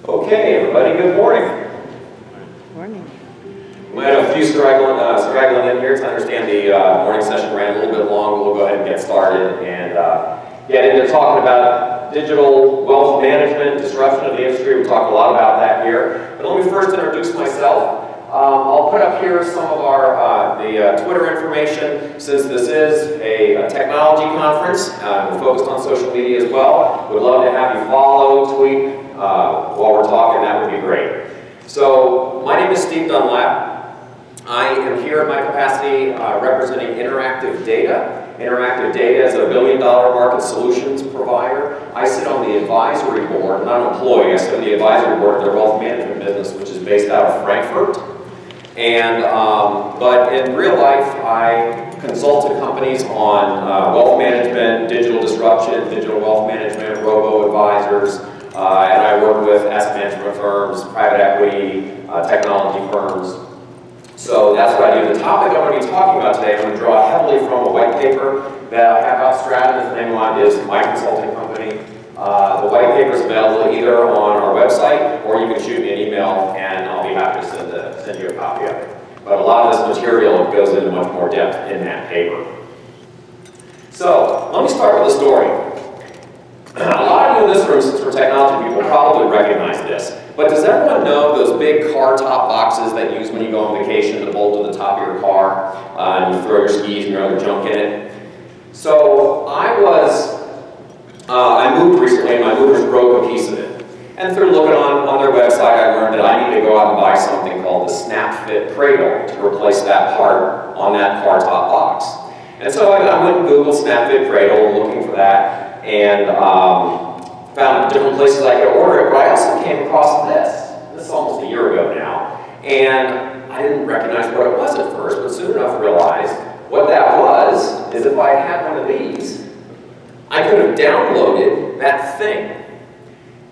Okay, everybody, good morning. Morning. We might have a few straggling in here to understand the morning session ran a little bit long. We'll go ahead and get started and get into talking about digital wealth management, disruption of the industry. We talked a lot about that here. But let me first introduce myself. I'll put up here some of our Twitter information. Since this is a technology conference, we're focused on social media as well. We'd love to have you follow, tweet while we're talking. That would be great. So my name is Steve Dunlap. I am here in my capacity representing Interactive Data. Interactive Data is a $1 billion market solutions provider. I sit on the advisory board, not an employee, I sit on the advisory board of their wealth management business, which is based out of Frankfurt. And, but in real life, I consult to companies on wealth management, digital disruption, digital wealth management, robo-advisors, and I work with asset management firms, private equity, technology firms. So that's what I do. The topic I'm going to be talking about today, I'm going to draw heavily from a white paper that I have out. Stratym is the name of it, is my consulting company. The white paper is available either on our website or you can shoot me an email and I'll be happy to send you a copy of it. But a lot of this material goes into much more depth in that paper. So let me start with a story. A lot of you in this room, since we're technology people, probably recognize this. But does everyone know those big car top boxes that you use when you go on vacation to bolt to the top of your car and you throw your skis and your other junk in it? So I moved recently and my movers broke a piece of it. And through looking on their website, I learned that I need to go out and buy something called the Snap Fit Cradle to replace that part on that car top box. And so I went and Googled Snap Fit Cradle looking for that and found different places I could order it, but I also came across this. This is almost a year ago now, and I didn't recognize what it was at first, but soon enough realized what that was is if I had one of these, I could have downloaded that thing,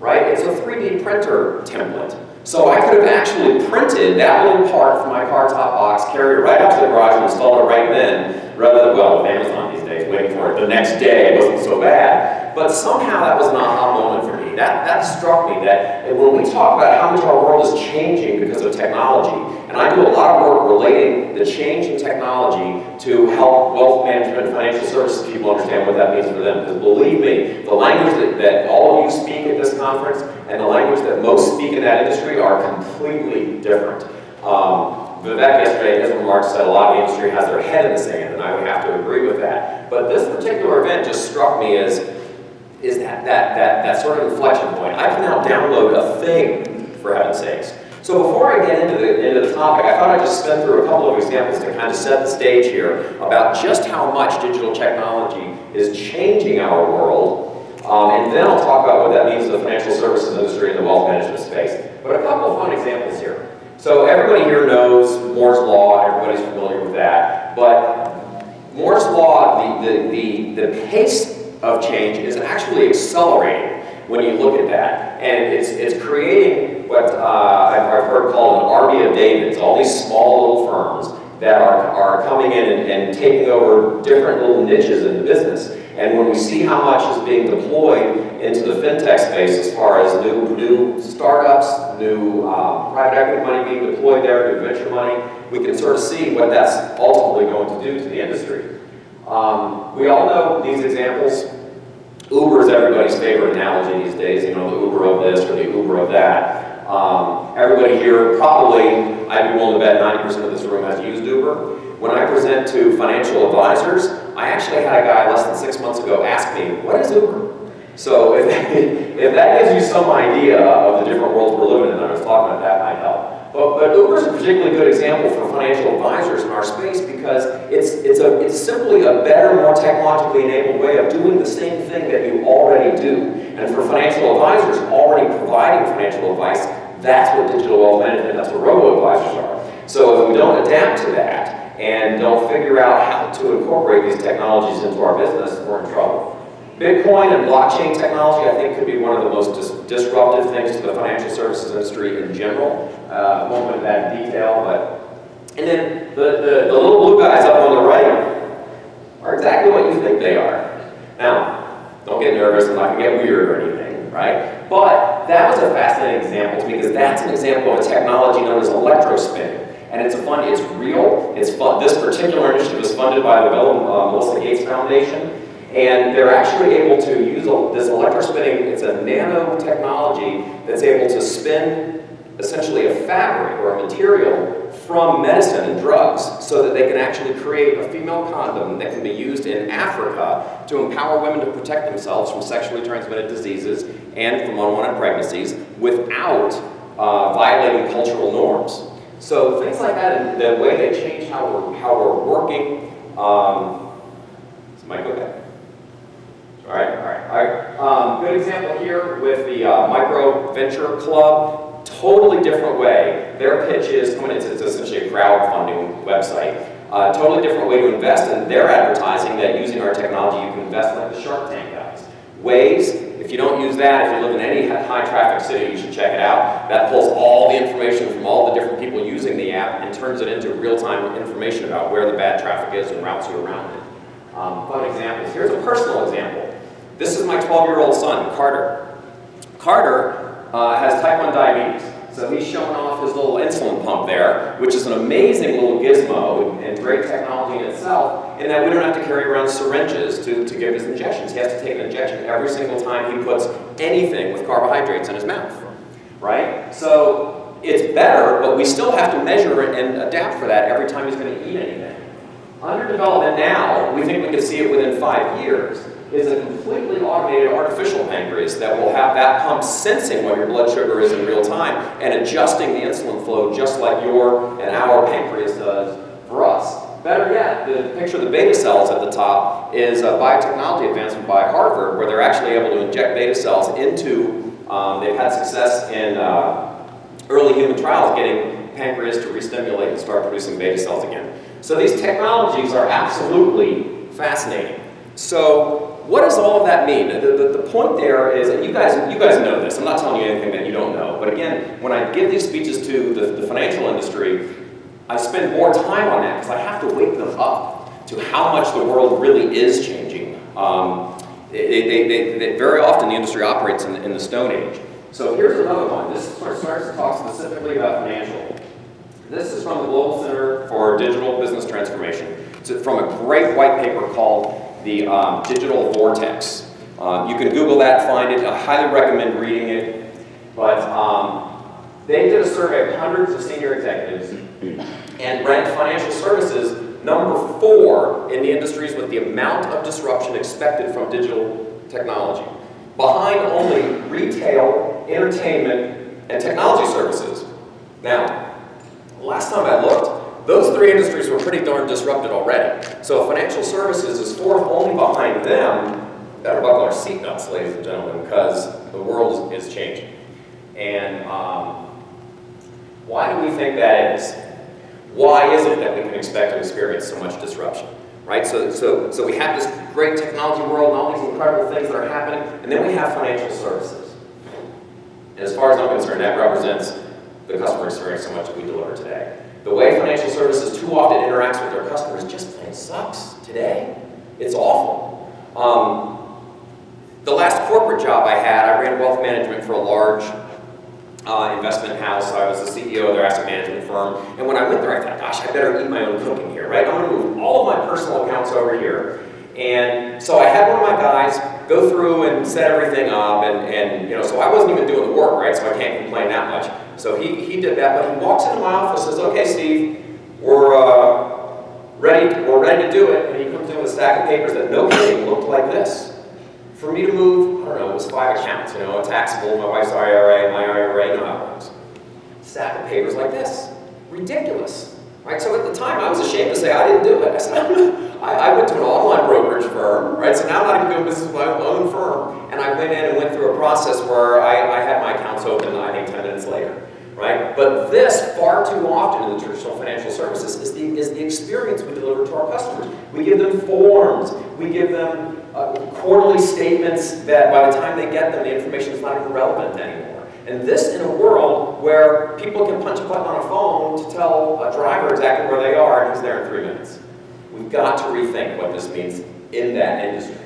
right? It's a 3D printer template. So I could have actually printed that little part from my car top box, carried it right up to the garage and installed it right then, rather than, well, with Amazon these days, waiting for it the next day, it wasn't so bad. But somehow that was an aha moment for me. That struck me that when we talk about how much our world is changing because of technology, and I do a lot of work relating the change in technology to help wealth management and financial services people understand what that means for them. Because believe me, the language that all of you speak at this conference and the language that most speak in that industry are completely different. Vivek yesterday in his remarks said a lot of the industry has their head in the sand, and I would have to agree with that. But this particular event just struck me as that sort of inflection point. I can now download a thing, for heaven's sakes. So before I get into the topic, I thought I'd just spin through a couple of examples to kind of set the stage here about just how much digital technology is changing our world. And then I'll talk about what that means to the financial services industry and the wealth management space. But a couple of fun examples here. So everybody here knows Moore's Law, and everybody's familiar with that. But Moore's Law, the pace of change is actually accelerating when you look at that. And it's creating what I've heard called an army of Davids, all these small little firms that are coming in and taking over different little niches in the business. And when we see how much is being deployed into the fintech space as far as new startups, new private equity money being deployed there, new venture money, we can sort of see what that's ultimately going to do to the industry. We all know these examples. Uber is everybody's favorite analogy these days, you know, the Uber of this or the Uber of that. Everybody here, probably, I'd be willing to bet 90% of this room has used Uber. When I present to financial advisors, I actually had a guy less than 6 months ago ask me, what is Uber? So if that gives you some idea of the different worlds we're living in, I was talking about that might help. But Uber is a particularly good example for financial advisors in our space because it's simply a better, more technologically enabled way of doing the same thing that you already do. And for financial advisors already providing financial advice, that's what digital wealth management, that's what robo-advisors are. So if we don't adapt to that and don't figure out how to incorporate these technologies into our business, we're in trouble. Bitcoin and blockchain technology, I think, could be one of the most disruptive things to the financial services industry in general. I won't go into that in detail, and then the little blue guys up on the right are exactly what you think they are. Now, don't get nervous, I'm not going to get weird or anything. right? But that was a fascinating example to me because that's an example of a technology known as electrospinning. And it's real, it's fun. This particular initiative is funded by the Bill and Melinda Gates Foundation. And they're actually able to use this electrospinning, it's a nanotechnology that's able to spin essentially a fabric or a material from medicine and drugs so that they can actually create a female condom that can be used in Africa to empower women to protect themselves from sexually transmitted diseases and from unwanted pregnancies without violating cultural norms. So things like that, and the way they change how we're working. Is the mic okay? All right. Good example here with the Micro Venture Club. Totally different way. Their pitch is, it's essentially a crowdfunding website. Totally different way to invest, and they're advertising that using our technology you can invest like the Shark Tank guys. Waze, if you don't use that, if you live in any high traffic city, you should check it out. That pulls all the information from all the different people using the app and turns it into real-time information about where the bad traffic is and routes you around it. Fun examples. Here's a personal example. This is my 12-year-old son, Carter. Carter has type 1 diabetes. So he's showing off his little insulin pump there, which is an amazing little gizmo and great technology in itself, in that we don't have to carry around syringes to give his injections. He has to take an injection every single time he puts anything with carbohydrates in his mouth, right? So it's better, but we still have to measure it and adapt for that every time he's going to eat anything. Under development now, we think we can see it within 5 years, is a completely automated artificial pancreas that will have that pump sensing what your blood sugar is in real time and adjusting the insulin flow just like your and our pancreas does for us. Better yet, the picture of the beta cells at the top is a biotechnology advancement by Harvard where they're actually able to inject beta cells into, they've had success in early human trials getting pancreas to re-stimulate and start producing beta cells again. So these technologies are absolutely fascinating. So what does all of that mean? The point there is, and you guys know this, I'm not telling you anything that you don't know, but again, when I give these speeches to the financial industry, I spend more time on that because I have to wake them up to how much the world really is changing. Very often the industry operates in the Stone Age. So here's another one. This starts to talk specifically about financial. This is from the Global Center for Digital Business Transformation. It's from a great white paper called the Digital Vortex. You can Google that, find it. I highly recommend reading it. But they did a survey of hundreds of senior executives and ranked financial services number 4 in the industries with the amount of disruption expected from digital technology, behind only retail, entertainment, and technology services. Now, last time I looked, those 3 industries were pretty darn disrupted already. So financial services is 4th only behind them. Better buckle our seatbelts, ladies and gentlemen, because the world is changing. And why do we think that is? Why is it that we can expect to experience so much disruption? Right? So we have this great technology world and all these incredible things that are happening, and then we have financial services. And as far as I'm concerned, that represents the customer experience so much that we deliver today. The way financial services too often interacts with their customers just plain sucks today. It's awful. The last corporate job I had, I ran wealth management for a large investment house. I was the CEO of their asset management firm. And when I went there, I thought, gosh, I better eat my own cooking here, right? I'm going to move all of my personal accounts over here. And so I had one of my guys go through and set everything up. And so I wasn't even doing the work, right? So I can't complain that much. So he did that, but he walks into my office and says, okay, Steve, we're ready to do it. And he comes in with a stack of papers that, no kidding, looked like this. For me to move, I don't know, it was 5 accounts, a taxable, my wife's IRA, my IRA, you know how it works. Stack of papers like this. Ridiculous. Right? So at the time, I was ashamed to say I didn't do it. I said, I went to an online brokerage firm, right? So now I'm not even doing business with my own firm. And I went in and went through a process where I had my accounts open, I think, 10 minutes later. Right? But this, far too often in the traditional financial services, is the experience we deliver to our customers. We give them forms. We give them quarterly statements that by the time they get them, the information is not even relevant anymore. And this in a world where people can punch a button on a phone to tell a driver exactly where they are, and he's there in 3 minutes. We've got to rethink what this means in that industry.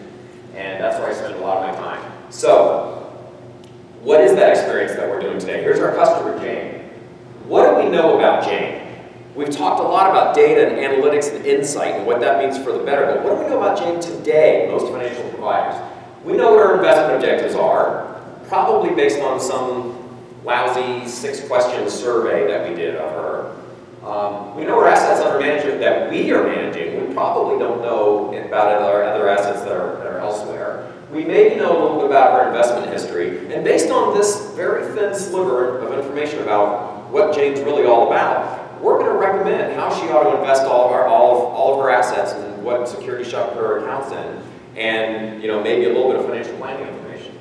And that's where I spend a lot of my time. So, What is that experience that we're doing today? Here's our customer, Jane. What do we know about Jane? We've talked a lot about data and analytics and insight and what that means for the better, but what do we know about Jane today, most financial providers? We know what our investment objectives are, probably based on some lousy 6-question survey that we did of her. We know our assets under management that we are managing. We probably don't know about our other assets that are elsewhere. We maybe know a little bit about her investment history, and based on this very thin sliver of information about what Jane's really all about, we're going to recommend how she ought to invest all of her assets and what security she ought to put her accounts in, and maybe a little bit of financial planning information.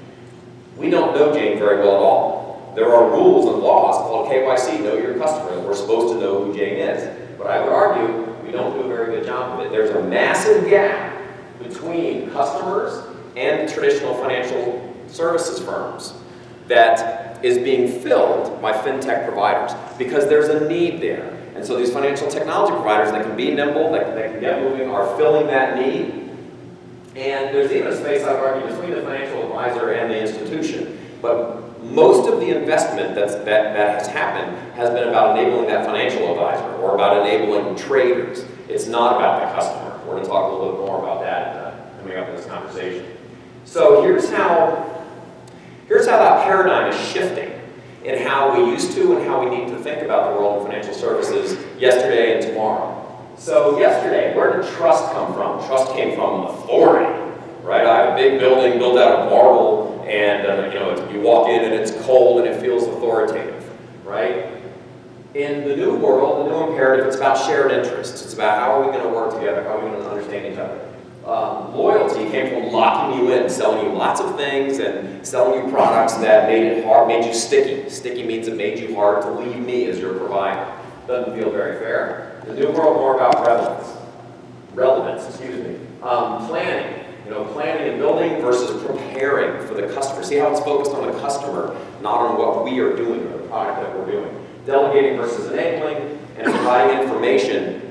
We don't know Jane very well at all. There are rules and laws called KYC, know your customer, and we're supposed to know who Jane is. But I would argue we don't do a very good job of it. There's a massive gap between customers and traditional financial services firms that is being filled by fintech providers because there's a need there. And so these financial technology providers that can be nimble, that can get moving, are filling that need. And there's even a space, I would argue, between the financial advisor and the institution. But most of the investment that has happened has been about enabling that financial advisor or about enabling traders. It's not about the customer. We're going to talk a little bit more about that coming up in this conversation. So here's how that paradigm is shifting in how we used to and how we need to think about the world of financial services yesterday and tomorrow. So yesterday, where did trust come from? Trust came from authority, right? I have a big building built out of marble, and you walk in and it's cold and it feels authoritative, right? In the new world, the new imperative, it's about shared interests. It's about how are we going to work together, how are we going to understand each other. Loyalty came from locking you in, selling you lots of things and selling you products that made it hard, made you sticky. Sticky means it made you hard to leave me as your provider. Doesn't feel very fair. The new world, more about relevance, planning. Planning and building versus preparing for the customer. See how it's focused on the customer, not on what we are doing or the product that we're doing. Delegating versus enabling, and providing information.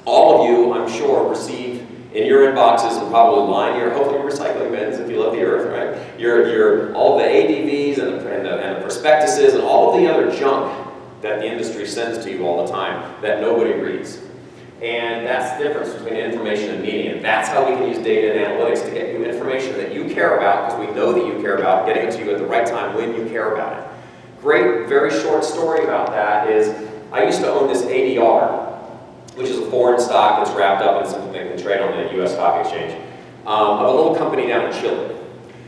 All of you, I'm sure, receive in your inboxes and probably line your hopefully recycling bins if you love the earth, right? Your all the ADVs and the prospectuses and all of the other junk that the industry sends to you all the time that nobody reads. And that's the difference between information and meaning. And that's how we can use data and analytics to get you information that you care about, because we know that you care about, getting it to you at the right time when you care about it. Great, very short story about that is, I used to own this ADR, which is a foreign stock that's wrapped up in something that can trade on the US stock exchange, of a little company down in Chile.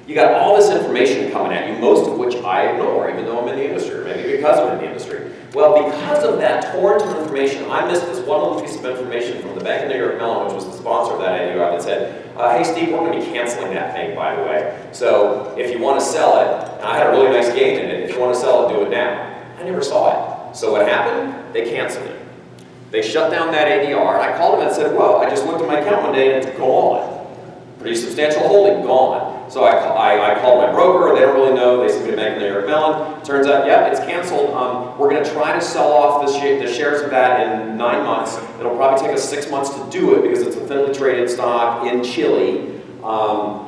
You got all this information coming at you, most of which I ignore, even though I'm in the industry, or maybe because I'm in the industry. Well, because of that torrent of information, I missed this one little piece of information from the Bank of New York Mellon, which was the sponsor of that ADR, that said, hey Steve, we're going to be canceling that thing, by the way. So if you want to sell it, and I had a really nice gain in it, if you want to sell it, do it now. I never saw it. So what happened? They canceled it. They shut down that ADR, and I called them and said, well, I just looked at my account one day and it's gone. Pretty substantial holding, gone. So I called my broker, they don't really know, they sent me to Bank of New York Mellon. Turns out, yeah, it's canceled. We're going to try to sell off the shares of that in 9 months. It'll probably take us 6 months to do it because it's a thinly traded stock in Chile. Bottom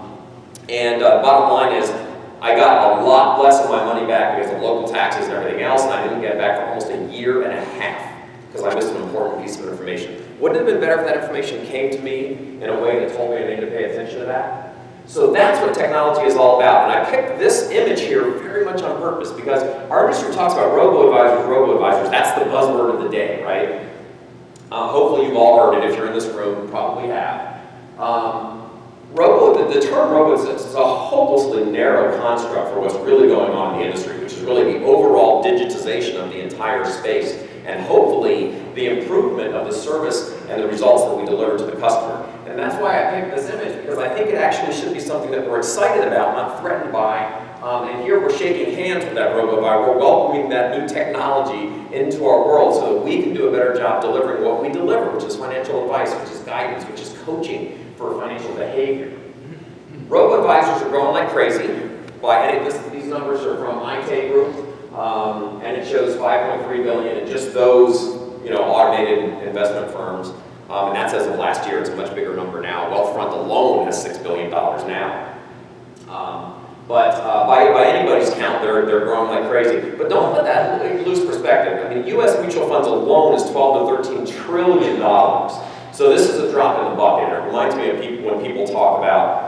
line is, I got a lot less of my money back because of local taxes and everything else, and I didn't get it back for almost a year and a half because I missed an important piece of information. Wouldn't it have been better if that information came to me in a way that told me I needed to pay attention to that? So that's what technology is all about. And I picked this image here very much on purpose because our industry talks about robo-advisors. That's the buzzword of the day, right? Hopefully you've all heard it. If you're in this room, you probably have. The term robo is a hopelessly narrow construct for what's really going on in the industry, which is really the overall digitization of the entire space, and hopefully the improvement of the service and the results that we deliver to the customer. And that's why I picked this image, because I think it actually should be something that we're excited about, not threatened by. And here we're shaking hands with that robo-advisor. We're welcoming that new technology into our world so that we can do a better job delivering what we deliver, which is financial advice, which is guidance, which is coaching for financial behavior. Robo-advisors are growing like crazy. These numbers are from IT Group, and it shows $5.3 billion in just those automated investment firms. And that's as of last year. It's a much bigger number now. Wealthfront alone has $6 billion now. But by anybody's count, they're growing like crazy. But don't let that lose perspective. I mean, U.S. mutual funds alone is $12 to $13 trillion. So this is a drop in the bucket. It reminds me of people when people talk about,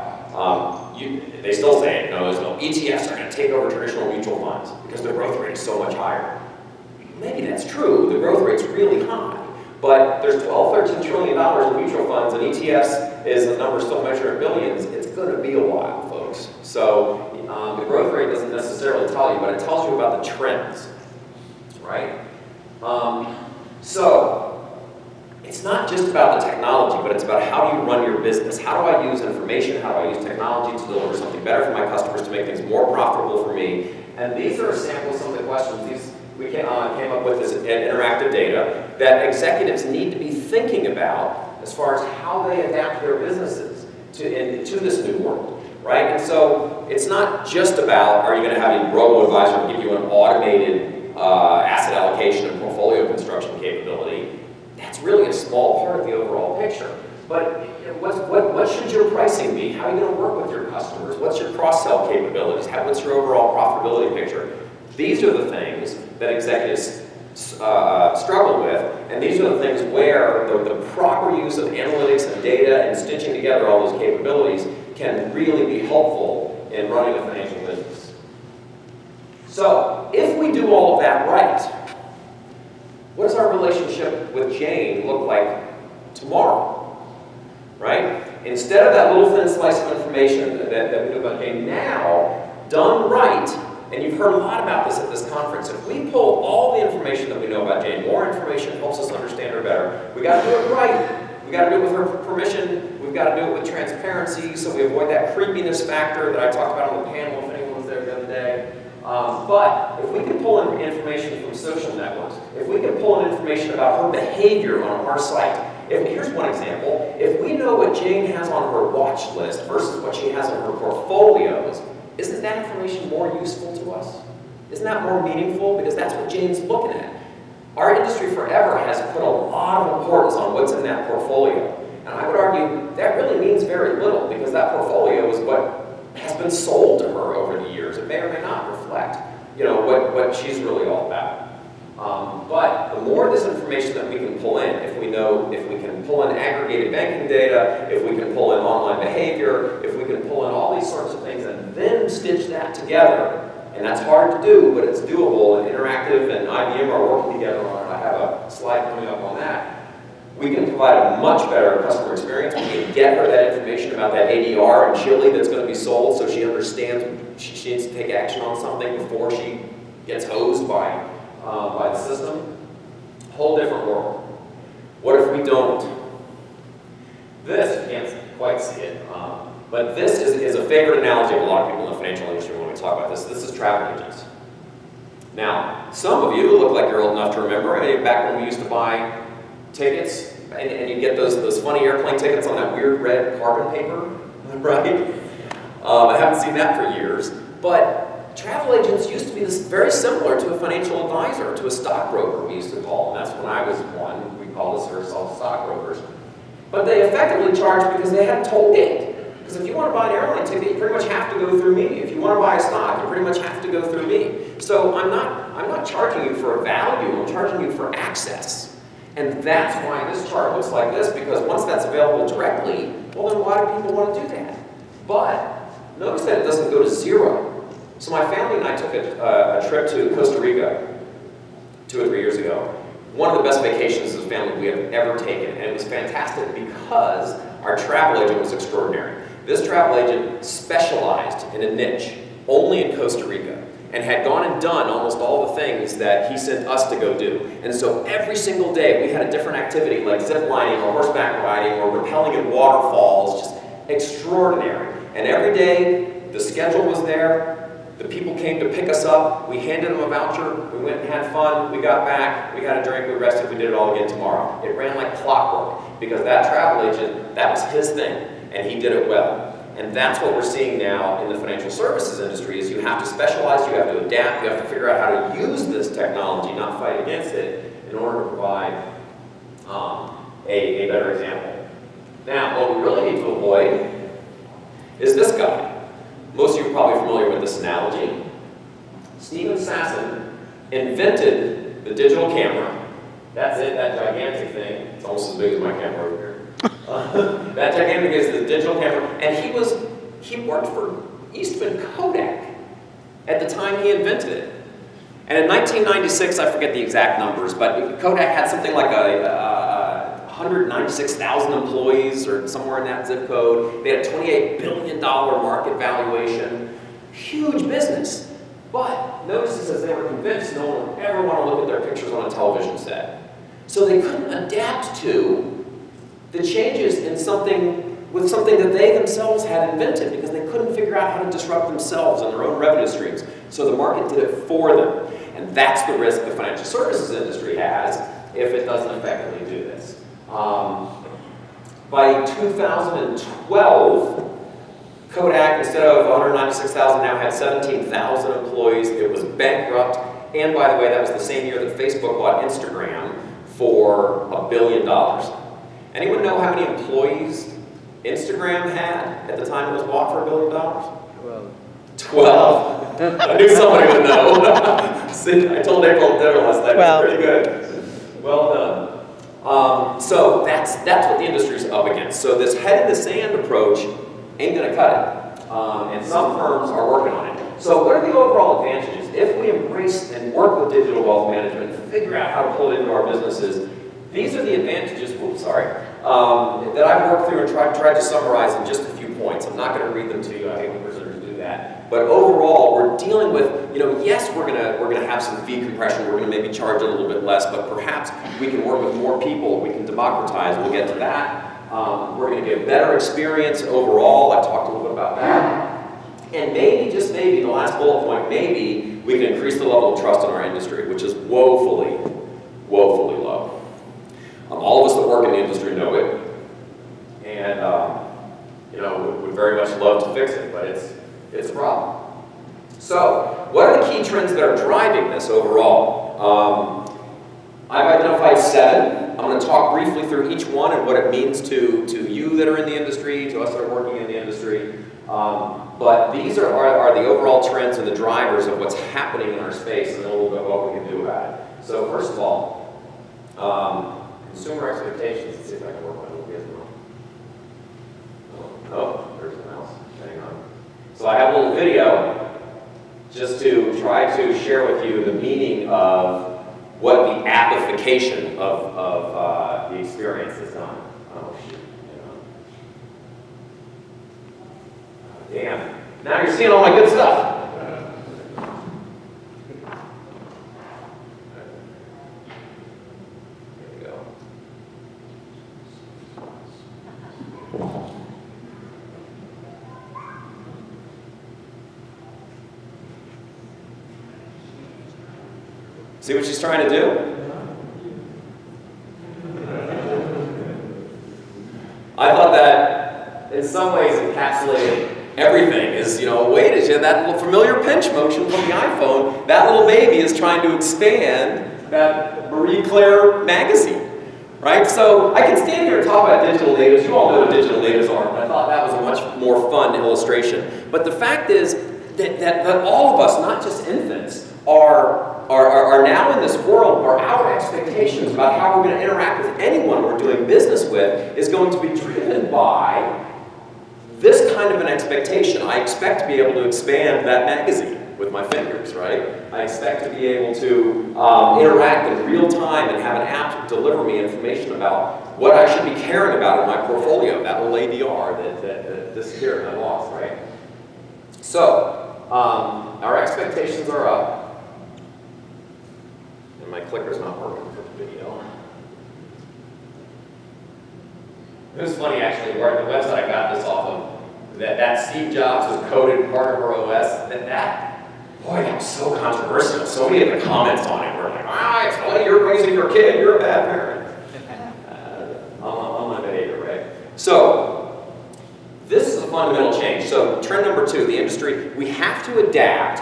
they still say, no, ETFs are going to take over traditional mutual funds because the growth rate is so much higher. Maybe that's true. The growth rate's really high. But there's $12, $13 trillion in mutual funds, and ETFs is a number still measured in billions. It's going to be a while, folks. So the growth rate doesn't necessarily tell you, but it tells you about the trends, right? So it's not just about the technology, but it's about how do you run your business? How do I use information? How do I use technology to deliver something better for my customers, to make things more profitable for me? And these are a sample of some of the questions. We came up with this interactive data that executives need to be thinking about as far as how they adapt their businesses to this new world, right? And so it's not just about, are you going to have a robo-advisor give you an automated asset allocation and portfolio construction capability? That's really a small part of the overall picture. But what should your pricing be? How are you going to work with your customers? What's your cross-sell capabilities? What's your overall profitability picture? These are the things that executives struggle with, and these are the things where the proper use of analytics and data and stitching together all those capabilities can really be helpful in running a financial business. So, if we do all of that right, what does our relationship with Jane look like tomorrow? Right? Instead of that little thin slice of information that we know about Jane now, done right, and you've heard a lot about this at this conference, if we pull all the information that we know about Jane, more information helps us understand her better. We got to do it right. We got to do it with her permission. We've got to do it with transparency, so we avoid that creepiness factor that I talked about on the panel if anyone was there the other day. But if we can pull in information from social networks, if we can pull in information about her behavior on our site, here's one example. If we know what Jane has on her watch list versus what she has on her portfolios, isn't that information more useful to us? Isn't that more meaningful? Because that's what Jane's looking at. Our industry forever has put a lot of importance on what's in that portfolio. And I would argue that really means very little, because that portfolio is what has been sold to her over the years. It may or may not reflect, what she's really all about. But the more of this information that we can pull in, if we can pull in aggregated banking data, if we can pull in online behavior, if we can pull in all these sorts of things and then stitch that together, and that's hard to do, but it's doable, and Interactive and IBM are working together on it. I have a slide coming up on that. We can provide a much better customer experience. We can get her that information about that ADR in Chile that's going to be sold, so she understands she needs to take action on something before she gets hosed by the system. Whole different world. What if we don't? This, you can't quite see it, but this is a favorite analogy of a lot of people in the financial industry when we talk about this. This is travel agents. Now, some of you look like you're old enough to remember, back when we used to buy tickets, and you get those funny airplane tickets on that weird red carbon paper, right? I haven't seen that for years, but travel agents used to be very similar to a financial advisor, to a stockbroker, we used to call them. That's when I was one. We called ourselves stockbrokers. But they effectively charged because they had a toll gate. Because if you want to buy an airline ticket, you pretty much have to go through me. If you want to buy a stock, you pretty much have to go through me. So I'm not charging you for a value, I'm charging you for access. And that's why this chart looks like this, because once that's available directly, well then why do people want to do that? But notice that it doesn't go to zero. So my family and I took a trip to Costa Rica 2 or 3 years ago. One of the best vacations as a family we have ever taken, and it was fantastic because our travel agent was extraordinary. This travel agent specialized in a niche, only in Costa Rica, and had gone and done almost all the things that he sent us to go do. And so every single day we had a different activity, like zip lining or horseback riding or rappelling in waterfalls, just extraordinary. And every day the schedule was there. The people came to pick us up, we handed them a voucher, we went and had fun, we got back, we had a drink, we rested, we did it all again tomorrow. It ran like clockwork, because that travel agent, that was his thing, and he did it well. And that's what we're seeing now in the financial services industry, is you have to specialize, you have to adapt, you have to figure out how to use this technology, not fight against it, in order to provide a better example. Now, what we really need to avoid is this guy. Most of you are probably familiar with this analogy. Stephen Sasson invented the digital camera. That's it, that gigantic thing. It's almost as big as my camera over here. That gigantic is the digital camera. And he worked for Eastman Kodak at the time he invented it. And in 1996, I forget the exact numbers, but Kodak had something like 196,000 employees or somewhere in that zip code. They had a $28 billion market valuation. Huge business. But notice it says they were convinced no one would ever want to look at their pictures on a television set. So they couldn't adapt to the changes in something that they themselves had invented because they couldn't figure out how to disrupt themselves and their own revenue streams. So the market did it for them. And that's the risk the financial services industry has if it doesn't effectively do this. By 2012, Kodak, instead of 196,000, now had 17,000 employees. It was bankrupt. And by the way, that was the same year that Facebook bought Instagram for $1 billion. Anyone know how many employees Instagram had at the time it was bought for $1 billion? 12. I knew somebody would know. See, I told April dinner last night. It was pretty good. Well done. So that's what the industry's up against. So this head in the sand approach ain't going to cut it. And some firms are working on it. So what are the overall advantages? If we embrace and work with digital wealth management and figure out how to pull it into our businesses, these are the advantages, that I've worked through and tried to summarize in just a few points. I'm not going to read them to you. I hate when presenters do that. But overall, we're dealing with, yes, we're gonna have some fee compression. We're going to maybe charge a little bit less, but perhaps we can work with more people. We can democratize. We'll get to that. We're going to get better experience overall. I've talked a little bit about that. And maybe, just maybe, the last bullet point, maybe we can increase the level of trust in our industry, which is woefully low. All of us that work in the industry know it, and would very much love to fix it, but it's a problem. So, what are the key trends that are driving this overall? I've identified 7. I'm going to talk briefly through each one and what it means to you that are in the industry, to us that are working in the industry. But these are the overall trends and the drivers of what's happening in our space and a little bit what we can do about it. So first of all, consumer expectations. Let's see if I can work on a little bit. Oh, there's a mouse. Hang on. So I have a little video just to try to share with you the meaning of what the application of the experience has done. Oh, shoot. Damn. Now you're seeing all my good stuff. There we go. See what she's trying to do? I thought that in some ways encapsulated everything. Is, wait, is that little familiar pinch motion from the iPhone? That little baby is trying to expand that Marie Claire magazine, right? So I can stand here and talk about digital natives. You all know what digital natives are, but I thought that was a much more fun illustration. But the fact is that all of us, not just infants, are now in this world where our expectations about how we're going to interact with anyone we're doing business with is going to be driven by this kind of an expectation. I expect to be able to expand that magazine with my fingers, right? I expect to be able to interact in real time and have an app deliver me information about what I should be caring about in my portfolio, that little ADR that disappeared and I lost, right? So, our expectations are up. And my clicker's not working for the video. It was funny, actually, where the website I got this off of, that Steve Jobs was coded part of our OS, boy, that was so controversial. So many of the comments on it were like, it's funny, you're raising your kid, you're a bad parent. On my behavior, right? So, this is a fundamental change. So, trend number 2, the industry, we have to adapt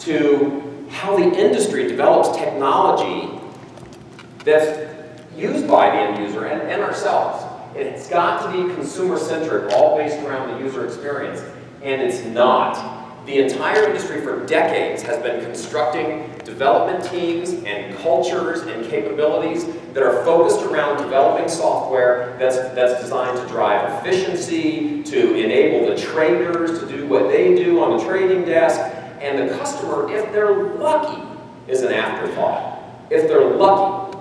to how the industry develops technology that's used by the end user and ourselves. It's got to be consumer-centric, all based around the user experience, and it's not. The entire industry for decades has been constructing development teams and cultures and capabilities that are focused around developing software that's designed to drive efficiency, to enable the traders to do what they do on the trading desk, and the customer, if they're lucky, is an afterthought. If they're lucky.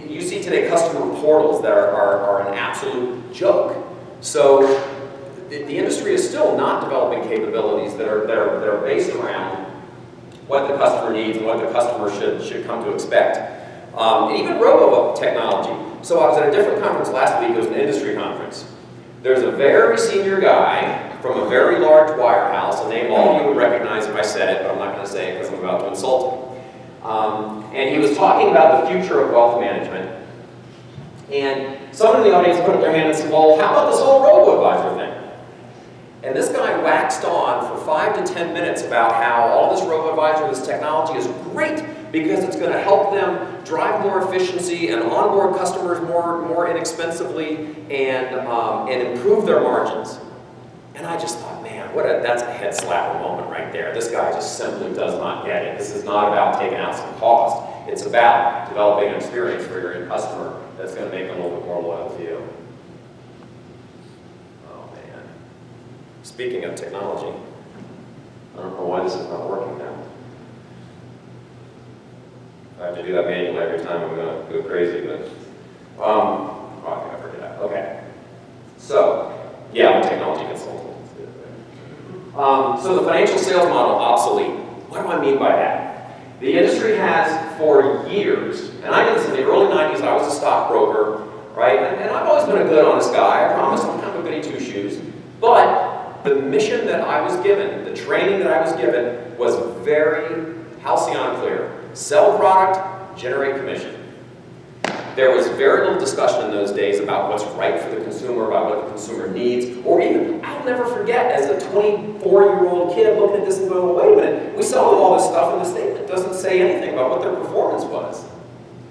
You see today customer portals that are an absolute joke. So the industry is still not developing capabilities that are based around what the customer needs and what the customer should come to expect. And even robo technology. So I was at a different conference last week. It was an industry conference. There's a very senior guy from a very large wirehouse, a name all of you would recognize if I said it, but I'm not going to say it because I'm about to insult him. And he was talking about the future of wealth management. And someone in the audience put up their hand and said, well, how about this whole robo-advisor thing? And this guy waxed on for 5 to 10 minutes about how all this robo-advisor, this technology is great because it's going to help them drive more efficiency and onboard customers more inexpensively and improve their margins. And I just thought, man, that's a head slapper moment right there. This guy just simply does not get it. This is not about taking out some cost. It's about developing an experience for your end customer that's going to make them a little bit more loyal to you. Oh, man. Speaking of technology, I don't know why this is not working now. I have to do that manually every time. I'm going to go crazy, but I think I figured it out. Okay. So, yeah, I'm a technology consultant. So the financial sales model, obsolete. What do I mean by that? The industry has for years, and I did this in the early 90s, I was a stockbroker, right? And I've always been a good, honest guy. I promise I'm kind of a goody two-shoes. But the mission that I was given, the training that I was given, was very halcyon clear. Sell product, generate commission. There was very little discussion in those days about what's right for the consumer, about what the consumer needs, or even, I'll never forget, as a 24-year-old kid looking at this and going, well, wait a minute, we sell them all this stuff and the statement doesn't say anything about what their performance was.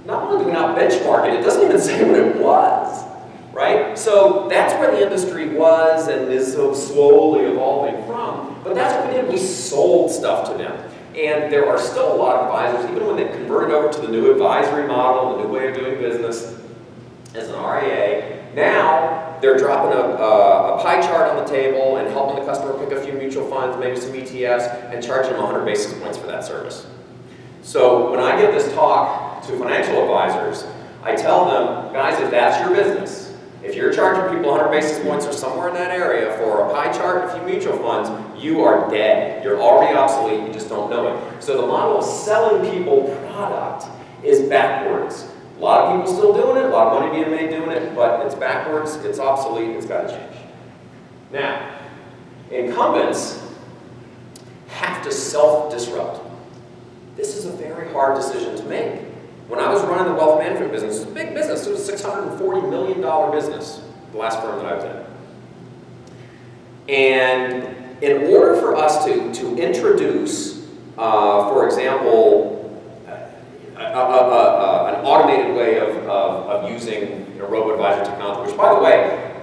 Not only do we not benchmark it, it doesn't even say what it was, right? So that's where the industry was and is so slowly evolving from, but that's what we did, we sold stuff to them. And there are still a lot of advisors, even when they've converted over to the new advisory model, the new way of doing business as an RIA, now they're dropping a pie chart on the table and helping the customer pick a few mutual funds, maybe some ETFs, and charging them 100 basis points for that service. So when I give this talk to financial advisors, I tell them, guys, if that's your business, if you're charging people 100 basis points or somewhere in that area for a pie chart and a few mutual funds, you are dead. You're already obsolete, you just don't know it. So the model of selling people product is backwards. A lot of people still doing it, a lot of money being made doing it, but it's backwards, it's obsolete, it's got to change. Now, incumbents have to self-disrupt. This is a very hard decision to make. When I was running the wealth management business, it was a big business. It was a $640 million business, the last firm that I was in. And in order for us to introduce, for example, an automated way of using robo-advisor technology, which, by the way,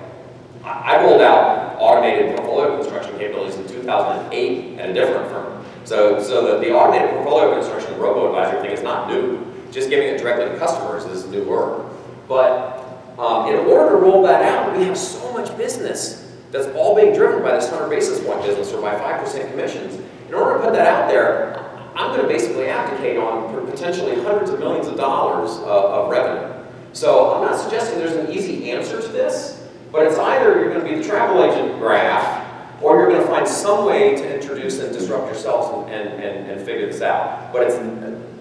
I rolled out automated portfolio construction capabilities in 2008 at a different firm. So the automated portfolio construction robo-advisor thing is not new. Just giving it directly to customers is newer. But in order to roll that out, we have so much business that's all being driven by this 100 basis point business or by 5% commissions. In order to put that out there, I'm going to basically abdicate on potentially hundreds of millions of dollars of revenue. So I'm not suggesting there's an easy answer to this, but it's either you're going to be the travel agent graph, or you're going to find some way to introduce and disrupt yourselves and figure this out. But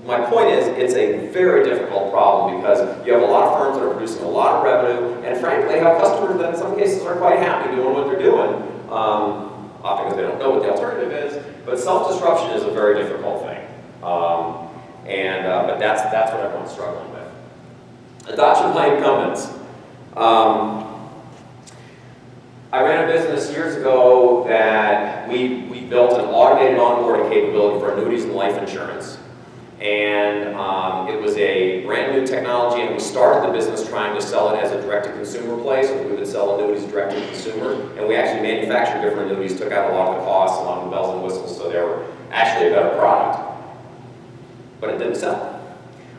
my point is, it's a very difficult problem because you have a lot of firms that are producing a lot of revenue, and frankly have customers that in some cases are quite happy doing what they're doing, often because they don't know what the alternative is. But self-disruption is a very difficult thing, but that's what everyone's struggling with. Adoption by incumbents. I ran a business years ago that we built an automated onboarding capability for annuities and life insurance. And it was a brand new technology, and we started the business trying to sell it as a direct-to-consumer play, so we would sell annuities direct-to-consumer, and we actually manufactured different annuities, took out a lot of the costs, a lot of the bells and whistles, so they were actually a better product. But it didn't sell.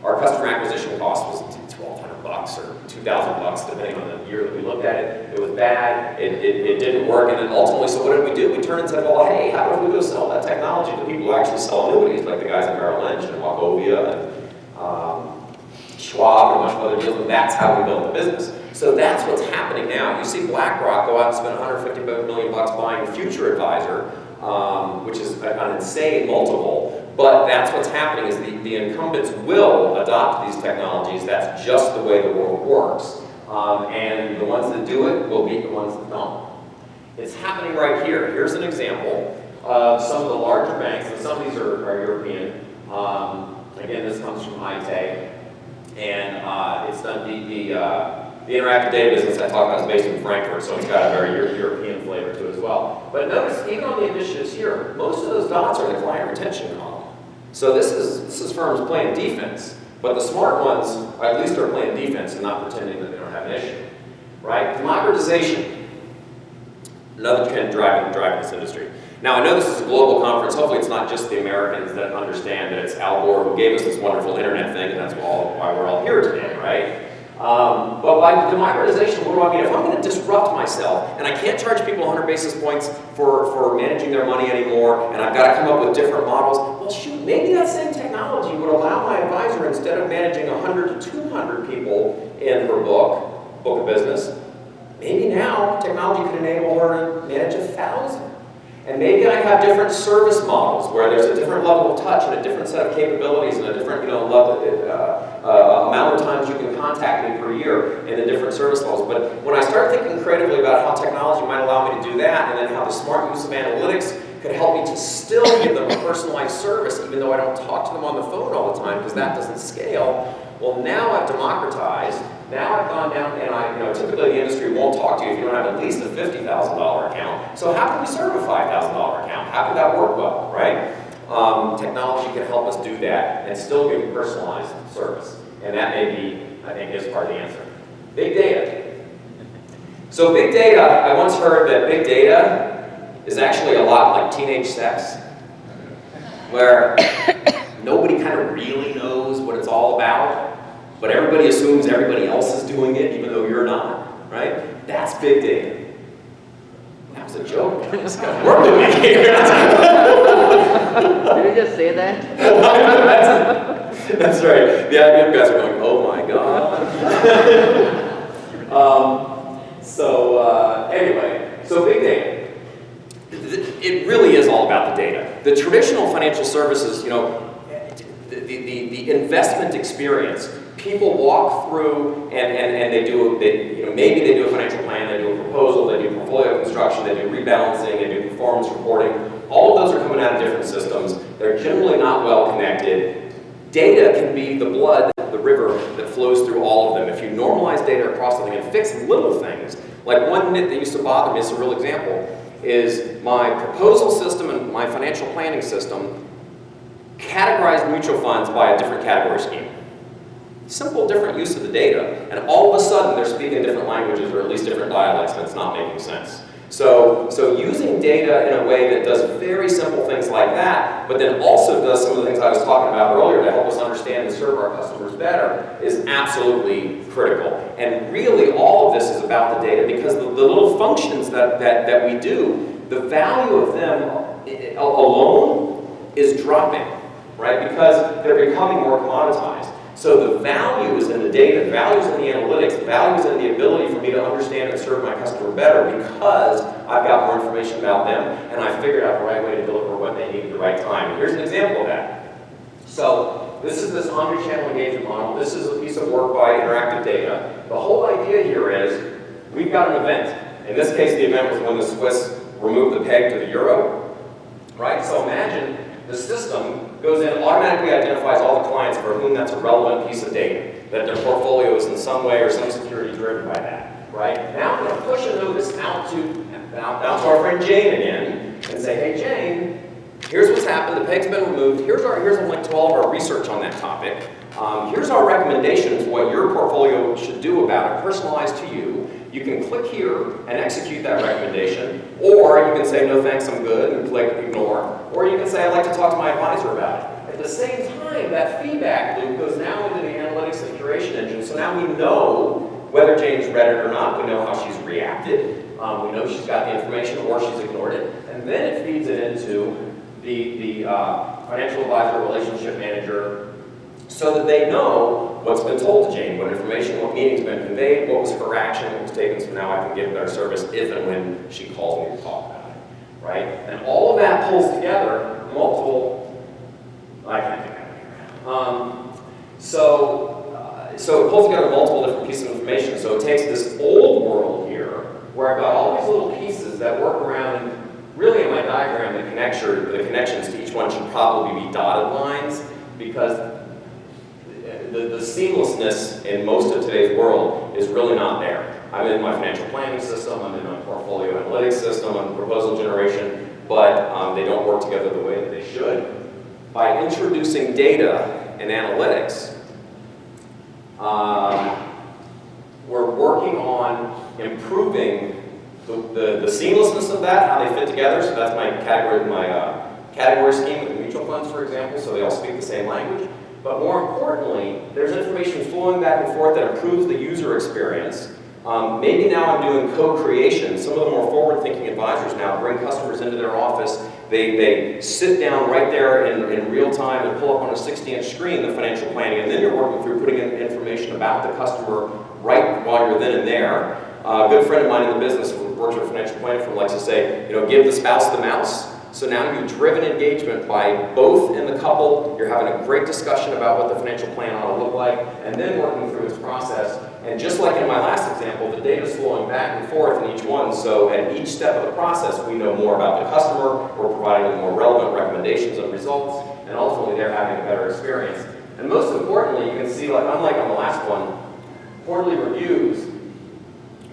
Our customer acquisition cost was $1,200 or $2,000, depending on the year that we looked at it. It was bad, it didn't work, and then ultimately, so what did we do? We turned and said, well, hey, how about if we go sell that technology to people who actually sell annuities, like the guys at Merrill Lynch and Wachovia and Schwab and a bunch of other deals, and that's how we built the business. So that's what's happening now. You see BlackRock go out and spend $150 million buying Future Advisor, which is an insane multiple. But that's what's happening is the incumbents will adopt these technologies. That's just the way the world works. And the ones that do it will beat the ones that don't. It's happening right here. Here's an example of some of the larger banks, and some of these are European. Again, this comes from IT, and it's done the interactive data business I talked about is based in Frankfurt, so it's got a very European flavor to it as well. But notice, even on the initiatives here, most of those dots are the client retention column. So this is firms playing defense, but the smart ones at least are playing defense and not pretending that they don't have an issue, right? Democratization, another trend driving this industry. Now, I know this is a global conference. Hopefully it's not just the Americans that understand that it's Al Gore who gave us this wonderful internet thing, and that's why we're all here today, right? But by democratization, what do I mean? If I'm going to disrupt myself, and I can't charge people 100 basis points for managing their money anymore, and I've got to come up with different models, well, shoot, maybe that same technology would allow my advisor, instead of managing 100 to 200 people in her book of business, maybe now technology could enable her to manage 1,000. And maybe I have different service models where there's a different level of touch and a different set of capabilities and a different amount of times you can contact me per year in the different service levels. But when I start thinking creatively about how technology might allow me to do that, and then how the smart use of analytics could help me to still give them a personalized service, even though I don't talk to them on the phone all the time because that doesn't scale, well, now I've democratized. Now I've gone down, and typically the industry won't talk to you if you don't have at least a $50,000 account. So how can we serve a $5,000 account? How can that work well, right? Technology can help us do that and still give personalized service. And that may be, I think, is part of the answer. Big data. So big data, I once heard that big data is actually a lot like teenage sex, where nobody kind of really knows what it's all about. But everybody assumes everybody else is doing it, even though you're not, right? That's big data. That was a joke. This guy's working with me here. Did you just say that? That's right. The IBM guys are going, oh my God. Anyway, so big data. It really is all about the data. The traditional financial services, the investment experience, people walk through and they do, maybe they do a financial plan, they do a proposal, they do portfolio construction, they do rebalancing, they do performance reporting. All of those are coming out of different systems. They're generally not well connected. Data can be the blood, the river that flows through all of them. If you normalize data across something and fix little things, like one nit that used to bother me, it's a real example, is my proposal system and my financial planning system categorized mutual funds by a different category scheme. Simple, different use of the data, and all of a sudden they're speaking different languages or at least different dialects, and it's not making sense. So using data in a way that does very simple things like that, but then also does some of the things I was talking about earlier to help us understand and serve our customers better is absolutely critical. And really all of this is about the data because the little functions that we do, the value of them alone is dropping, right? Because they're becoming more commoditized. So the value is in the data, the value is in the analytics, the value is in the ability for me to understand and serve my customer better because I've got more information about them and I figured out the right way to deliver what they need at the right time. And here's an example of that. So this is this omnichannel engagement model. This is a piece of work by Interactive Data. The whole idea here is we've got an event. In this case, the event was when the Swiss removed the peg to the euro, right? So imagine the system goes in, automatically identifies all the clients for whom that's a relevant piece of data, that their portfolio is in some way or some security driven by that, right? Now I'm going to push a notice out to our friend Jane again and say, hey Jane, Here's what's happened. The peg's been removed. Here's a link to all of our research on that topic. Here's our recommendations, what your portfolio should do about it, personalized to you. You can click here and execute that recommendation, or you can say, no thanks, I'm good, and click ignore. Or you can say, I'd like to talk to my advisor about it. At the same time, that feedback loop goes now into the analytics and curation engine, so now we know whether Jane's read it or not. We know how she's reacted. We know she's got the information or she's ignored it. And then it feeds it into the financial advisor relationship manager so that they know what's been told to Jane, what information, what meeting's been conveyed, what was her action, what was taken, so now I can give better service if and when she calls me to talk about it, right? And all of that pulls together multiple, I can't think of it. So it pulls together multiple different pieces of information. So it takes this old world here, where I've got all these little pieces that work around, and really in my diagram, the connections to each one should probably be dotted lines, because the seamlessness in most of today's world is really not there. I'm in my financial planning system, I'm in my portfolio analytics system, I'm in proposal generation, but they don't work together the way that they should. By introducing data and analytics, we're working on improving the seamlessness of that, how they fit together. So that's my category scheme with the mutual funds, for example, so they all speak the same language. But more importantly, there's information flowing back and forth that improves the user experience. Maybe now I'm doing co-creation. Some of the more forward-thinking advisors now bring customers into their office. They sit down right there in real time and pull up on a 60-inch screen the financial planning, and then you're working through putting in information about the customer right while you're then and there. A good friend of mine in the business who works with a financial planning firm likes to say, give the spouse the mouse. So now you've driven engagement by both in the couple. You're having a great discussion about what the financial plan ought to look like, and then working through its process. And just like in my last example, the data's flowing back and forth in each one, so at each step of the process, we know more about the customer, we're providing them more relevant recommendations and results, and ultimately they're having a better experience. And most importantly, you can see, like unlike on the last one, quarterly reviews,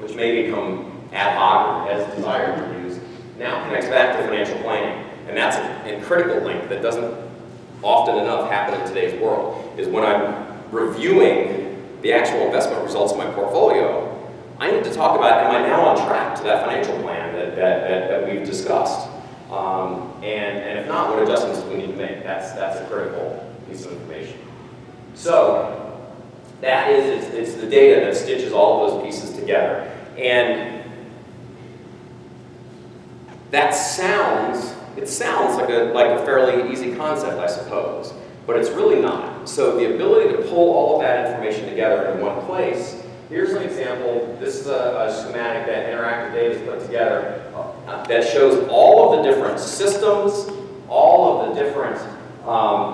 which may become ad hoc or as desired reviews, now connects back to financial planning. And that's a critical link that doesn't often enough happen in today's world, is when I'm reviewing the actual investment results of my portfolio, I need to talk about, am I now on track to that financial plan that we've discussed? And if not, what adjustments do we need to make? That's a critical piece of information. So that is, it's the data that stitches all of those pieces together. And that sounds like a fairly easy concept, I suppose, but it's really not. So the ability to pull all of that information together in one place, here's an example. This is a schematic that Interactive Data has put together that shows all of the different systems, all of the different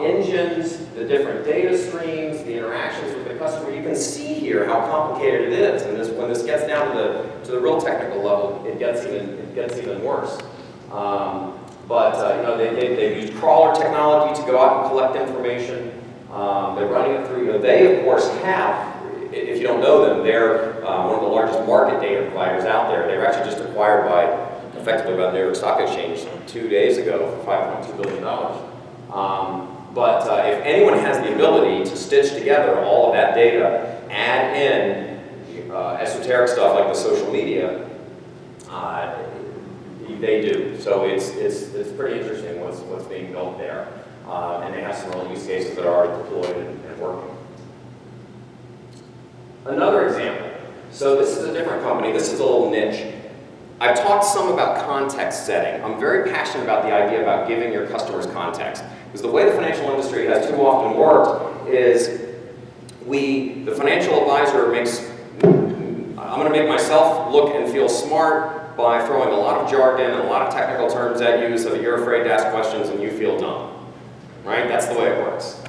engines, the different data streams, the interactions with the customer. You can see here how complicated it is, and when this gets down to the real technical level, it gets even worse. They've used crawler technology to go out and collect information. They're running it through. They, of course, have, if you don't know them, they're one of the largest market data providers out there. They were actually just acquired effectively by the New York Stock Exchange 2 days ago for $5.2 billion. If anyone has the ability to stitch together all of that data, add in esoteric stuff like the social media, they do. So it's pretty interesting what's being built there. And they have some real use cases that are already deployed and working. Another example. So this is a different company. This is a little niche. I've talked some about context setting. I'm very passionate about the idea about giving your customers context. Because the way the financial industry has too often worked is the financial advisor I'm going to make myself look and feel smart by throwing a lot of jargon and a lot of technical terms at you so that you're afraid to ask questions and you feel dumb. Right? That's the way it works.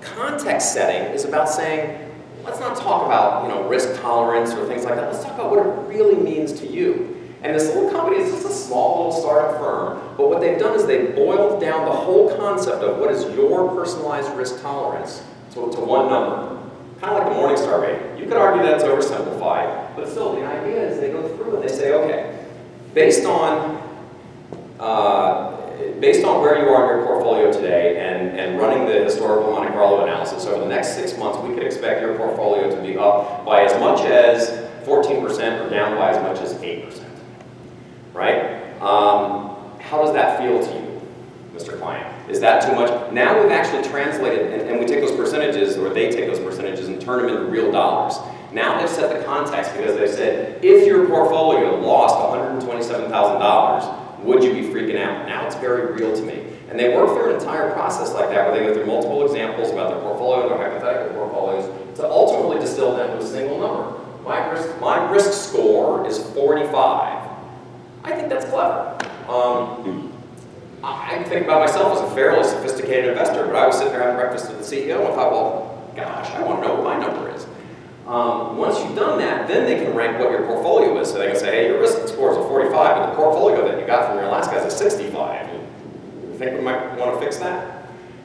Context setting is about saying, let's not talk about risk tolerance or things like that. Let's talk about what it really means to you. And this little company is just a small little startup firm, but what they've done is they've boiled down the whole concept of what is your personalized risk tolerance to one number. Kind of like the Morningstar rating. You could argue that it's oversimplified, but still the idea is they go through and they say, okay, based on based on where you are in your portfolio today and running the historical Monte Carlo analysis, over the next 6 months, we could expect your portfolio to be up by as much as 14% or down by as much as 8%, right? How does that feel to you, Mr. Client? Is that too much? Now we've actually translated, and we take those percentages, or they take those percentages and turn them into real dollars. Now they've set the context because they've said, if your portfolio lost $127,000, would you be freaking out? Now it's very real to me. And they work through an entire process like that, where they go through multiple examples about their portfolio and their hypothetical portfolios to ultimately distill down to a single number. My risk score is 45. I think that's clever. I think about myself as a fairly sophisticated investor, but I was sitting there having breakfast with the CEO and I thought, well, gosh, I want to know what my number is. Once you've done that, then they can rank what your portfolio is. So they can say, hey, your risk score is a 45, but the portfolio that you got from your last guy's a 65. You think we might want to fix that?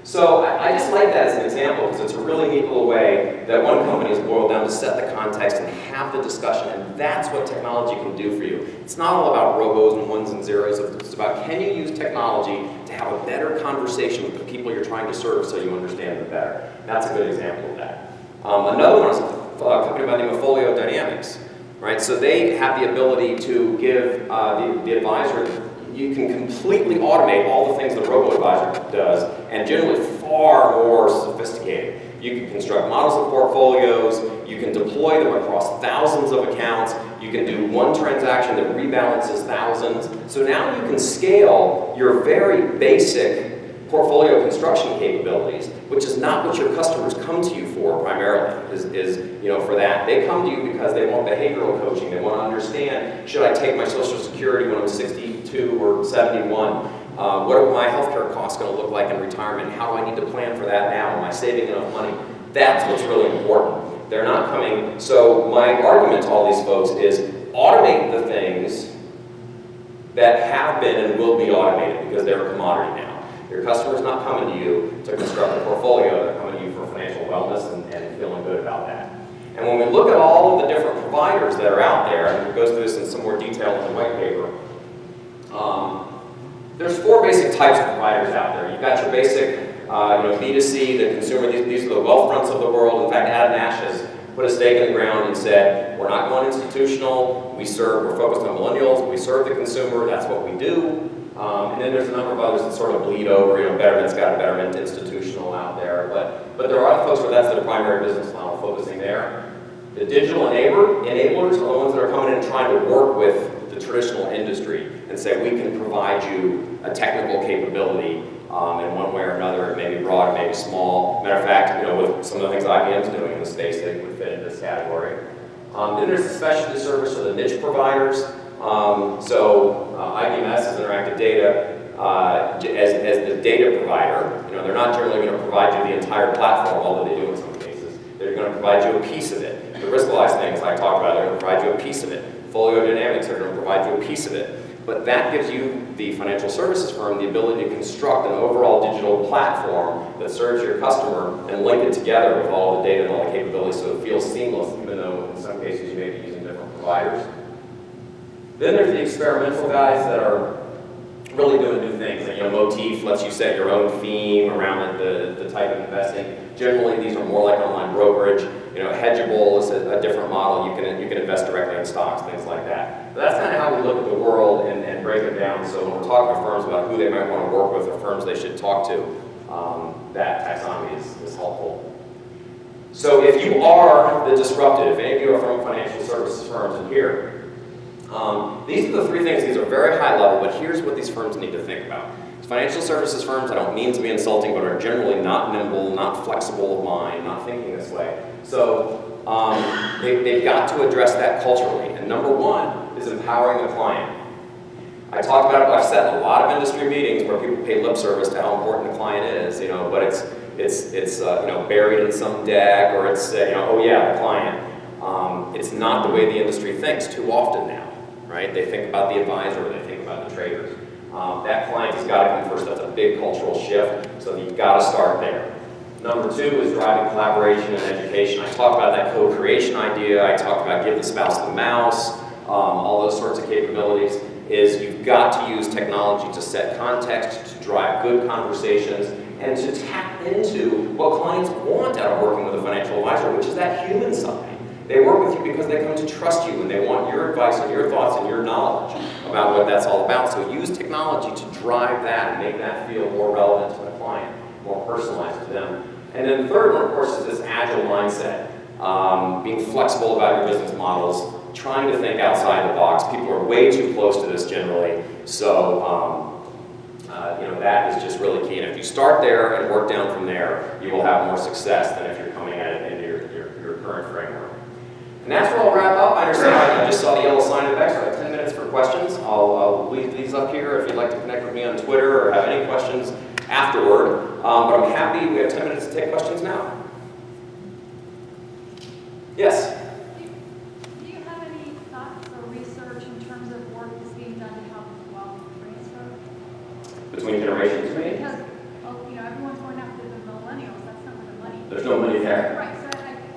So I just like that as an example because it's a really neat little way that one company has boiled down to set the context and have the discussion, and that's what technology can do for you. It's not all about robos and ones and zeros. It's about, can you use technology to have a better conversation with the people you're trying to serve so you understand them better. That's a good example of that. Another one is a company by the name of Folio Dynamics, right? So they have the ability to give the advisor, you can completely automate all the things that a robo-advisor does, and generally far more sophisticated. You can construct models of portfolios, you can deploy them across thousands of accounts, you can do one transaction that rebalances thousands. So now you can scale your very basic portfolio construction capabilities, which is not what your customers come to you for primarily, for that. They come to you because they want behavioral coaching. They want to understand, should I take my Social Security when I'm 62 or 71? What are my healthcare costs going to look like in retirement? How do I need to plan for that now? Am I saving enough money? That's what's really important. They're not coming. So my argument to all these folks is automate the things that have been and will be automated because they're a commodity now. Your customer's not coming to you to construct a portfolio, they're coming to you for financial wellness and feeling good about that. And when we look at all of the different providers that are out there, and it goes through this in some more detail in the white paper, there's 4 basic types of providers out there. You've got your basic B2C, the consumer, these are the wealth fronts of the world. In fact, Adam Nash has put a stake in the ground and said, we're not going institutional, we're focused on millennials, we serve the consumer, that's what we do. And then there's a number of others that sort of bleed over, Betterment's got a Betterment institutional out there, but there are folks where that's their primary business model, focusing there. The digital enablers are the ones that are coming in and trying to work with the traditional industry and say, we can provide you a technical capability in one way or another. It may be broad, it may be small. Matter of fact, with some of the things IBM's doing in the space, they would fit into this category. Then there's the specialty service or the niche providers. IBMS is Interactive Data as the data provider. They're not generally going to provide you the entire platform, although they do in some cases. They're going to provide you a piece of it. The risk-wise things I talked about, they're going to provide you a piece of it. Folio Dynamics are going to provide you a piece of it. But that gives you, the financial services firm, the ability to construct an overall digital platform that serves your customer and link it together with all the data and all the capabilities so it feels seamless, even though in some cases you may be using different providers. Then there's the experimental guys that are really doing new things. Like, Motif lets you set your own theme around the type of investing. Generally, these are more like online brokerage. Hedgeable is a different model. You can invest directly in stocks, things like that. But that's kind of how we look at the world and break it down. So when we're talking to firms about who they might want to work with or firms they should talk to, that taxonomy is helpful. So if you are the disruptive, if any of you are from financial services firms in here, these are the 3 things. These are very high level, but here's what these firms need to think about. Financial services firms, I don't mean to be insulting, but are generally not nimble, not flexible of mind, not thinking this way. So they've got to address that culturally. And number 1 is empowering the client. I talked about it, I've sat in a lot of industry meetings where people pay lip service to how important the client is, but it's buried in some deck, or it's oh yeah, the client. It's not the way the industry thinks too often now, right? They think about the advisor, they think about the traders. That client has got to come first. That's a big cultural shift, so you've got to start there. Number 2 is driving collaboration and education. I talked about that co-creation idea. I talked about give the spouse the mouse, all those sorts of capabilities. is you've got to use technology to set context, to drive good conversations, and to tap into what clients want out of working with a financial advisor, which is that human side. They work with you because they come to trust you and they want your advice and your thoughts and your knowledge about what that's all about. So use technology to drive that and make that feel more relevant to the client, more personalized to them. And then the third one, of course, is this agile mindset. Being flexible about your business models, trying to think outside the box. People are way too close to this generally, so that is just really key. And if you start there and work down from there, you will have more success than if you're coming at it into your current framework. And that's where I'll wrap up. I understand I just saw the yellow sign in the back, so I have 10 minutes for questions. I'll leave these up here if you'd like to connect with me on Twitter or have any questions afterward. But I'm happy we have 10 minutes to take questions now. Yes? Do you have any thoughts or research in terms of work that's being done to help with wealth transfer? Between generations, you mean? Because, everyone's going after the millennials. That's not where the money is. There's no money there. Right, so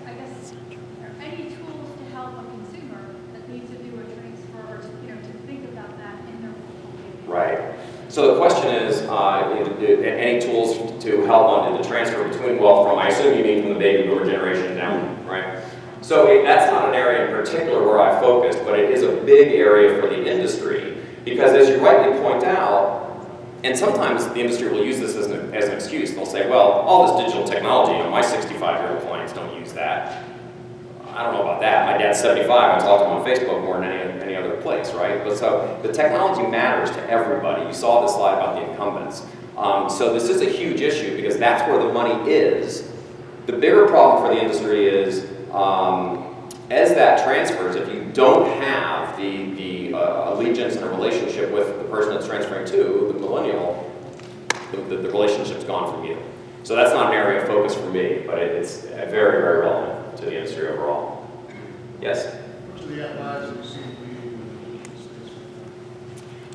I guess, are there any tools to help a consumer that needs to do a transfer or to think about that in their portfolio? Right. So the question is, any tools to help on the transfer between wealth from, I assume you mean from the baby boomer generation down, right? So that's not an area in particular where I focused, but it is a big area for the industry because as you rightly point out, and sometimes the industry will use this as an excuse. They'll say, well, all this digital technology, my 65-year-old clients don't use that. I don't know about that. My dad's 75. I talk to him on Facebook more than any other place, right? But so the technology matters to everybody. You saw this slide about the incumbents. So this is a huge issue because that's where the money is. The bigger problem for the industry is as that transfers, if you don't have the allegiance and a relationship with the person it's transferring to, the millennial, the relationship's gone from you. So that's not an area of focus for me, but it's very, very relevant to the industry overall. Yes? Most of the advisors seem to be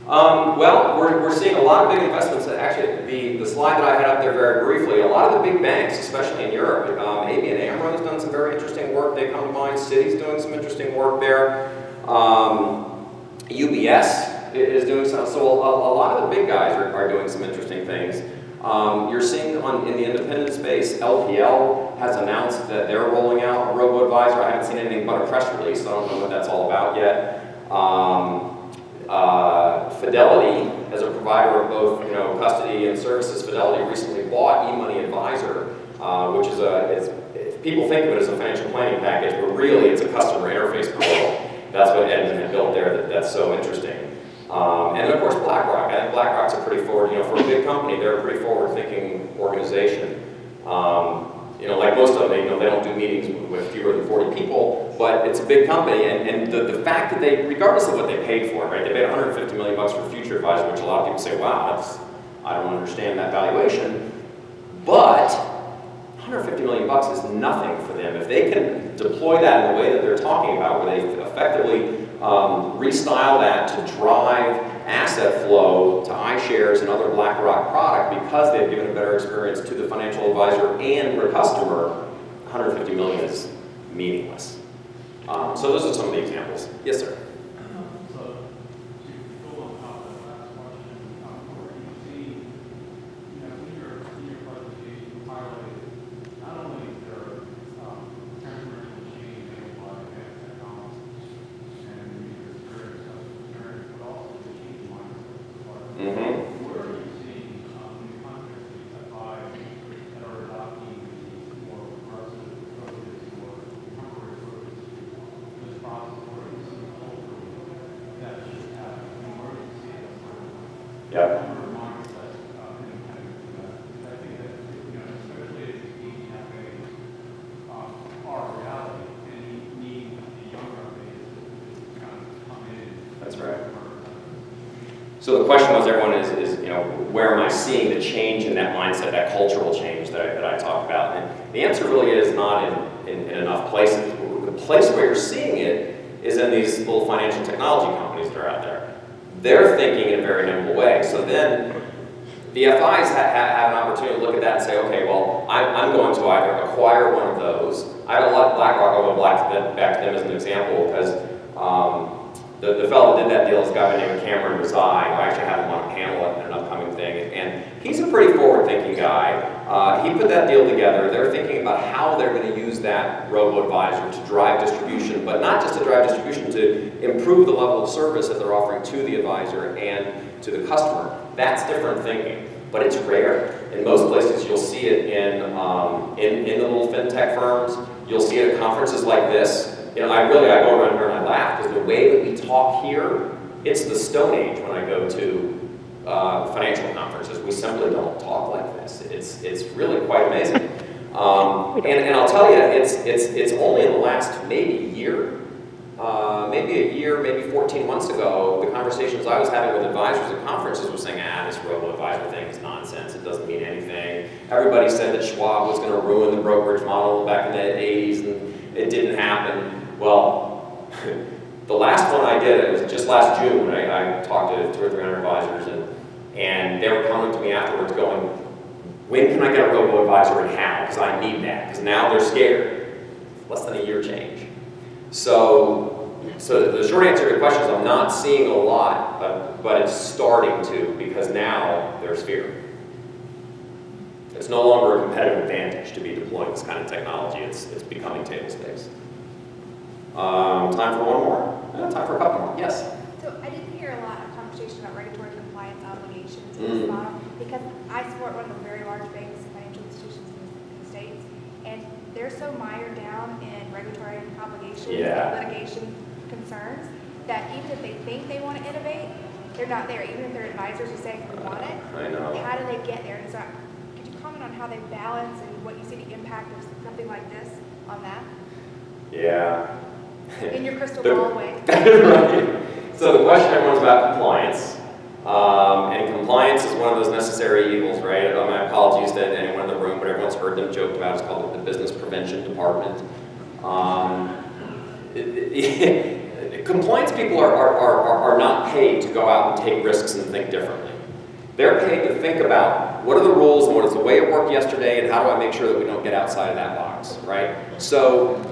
well, we're seeing a lot of big investments. Actually, the slide that I had up there very briefly, a lot of the big banks, especially in Europe, ABN AMRO has done some very interesting work. They come to mind. Citi's doing some interesting work there. UBS is doing some. So a lot of the big guys are doing some interesting things. You're seeing in the independent space, LPL has announced that they're rolling out a robo-advisor. I haven't seen anything but a press release, so I don't know what that's all about yet. Fidelity, as a provider of both custody and services, Fidelity recently bought eMoney Advisor, which is people think of it as a financial planning package, but really it's a customer interface portal. That's what Edmund had built there. That's so interesting. And of course, BlackRock. I think BlackRock's a pretty forward, for a big company, they're a pretty forward-thinking organization. Like most of them, they don't do meetings with fewer than 40 people, but it's a big company, and the fact that they, regardless of what they paid for, right, they paid $150 million for Future Advisor, which a lot of people say, wow, I don't understand that valuation, but $150 million is nothing for them. If they can deploy that in the way that they're talking about, where they effectively restyle that to drive asset flow to iShares and other BlackRock product because they've given a better experience to the financial advisor and their customer, $150 million is meaningless. So those are some of the examples. Yes, sir. Yep. That's right. So the question was, everyone is where am I seeing the change in that mindset, that cultural change that I talked about? And the answer really is not in enough places. The place where you're seeing it is in these little financial technology companies that are out there. They're thinking in a very nimble way. So then the FIs have an opportunity to look at that and say, okay, well, I'm going to either acquire one of those. I have a lot of BlackRock. I'll go back to them as an example because The fellow that did that deal is a guy named Cameron Razai. I actually have him on a panel at an upcoming thing, and he's a pretty forward-thinking guy. He put that deal together. They're thinking about how they're going to use that robo-advisor to drive distribution, but not just to drive distribution, to improve the level of service that they're offering to the advisor and to the customer. That's different thinking, but it's rare. In most places, you'll see it in the little fintech firms. You'll see it at conferences like this. You know, I go around here and I laugh because the way that we talk here, it's the Stone Age when I go to financial conferences. We simply don't talk like this. It's really quite amazing. And I'll tell you, it's only in the last maybe year, maybe 14 months ago, the conversations I was having with advisors at conferences was saying, this robo-advisor thing is nonsense. It doesn't mean anything. Everybody said that Schwab was going to ruin the brokerage model back in the 80s, and it didn't happen. Well, the last one I did, it was just last June. I talked to 200 or 300 advisors, and they were coming to me afterwards going, when can I get a robo-advisor and how? Because I need that. Because now they're scared. Less than a year change. So the short answer to your question is I'm not seeing a lot, but it's starting to, because now there's fear. It's no longer a competitive advantage to be deploying this kind of technology. It's becoming table stakes. Time for one more? Time for a couple more. Yes? So I did hear a lot of conversation about regulatory compliance obligations in this model, because I support one of the very large banks, financial institutions in the States, and they're so mired down in regulatory obligations and litigation concerns that even if they think they want to innovate, they're not there. Even if their advisors are saying we want it, I know. How do they get there? And so could you comment on how they balance and what you see the impact of something like this on that? Yeah. In your crystal ball way. Right. So the question everyone's about compliance. And compliance is one of those necessary evils, right? My apologies to anyone in the room, but everyone's heard them joked about. It's called the Business Prevention Department. Compliance people are not paid to go out and take risks and think differently. They're paid to think about what are the rules and what is the way it worked yesterday and how do I make sure that we don't get outside of that box, right? So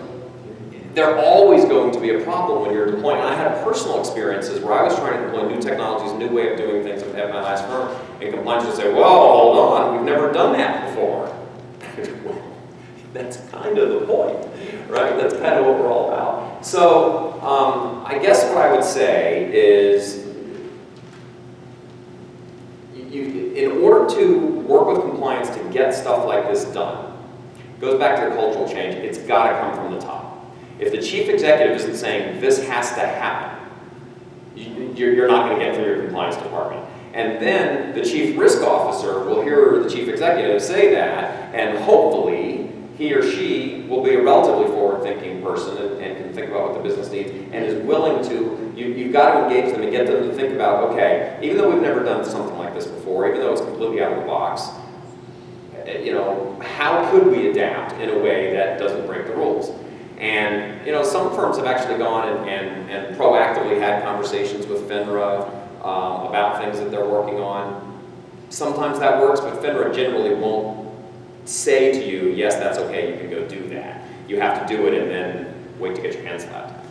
they're always going to be a problem when you're deploying. I had personal experiences where I was trying to deploy new technologies, a new way of doing things at my last firm, and compliance would say, well, hold on, we've never done that before. Well, that's kind of the point, right? That's kind of what we're all about. So I guess what I would say is, in order to work with compliance to get stuff like this done, goes back to the cultural change, it's got to come from the top. If the chief executive isn't saying this has to happen, you're not going to get through your compliance department. And then the chief risk officer will hear the chief executive say that, and hopefully he or she will be a relatively forward-thinking person and can think about what the business needs and is willing to, you've got to engage them and get them to think about, okay, even though we've never done something like this before, even though it's completely out of the box, how could we adapt in a way that doesn't break the rules? And some firms have actually gone and proactively had conversations with FINRA about things that they're working on. Sometimes that works, but FINRA generally won't say to you, yes, that's okay, you can go do that. You have to do it and then wait to get your hands slapped.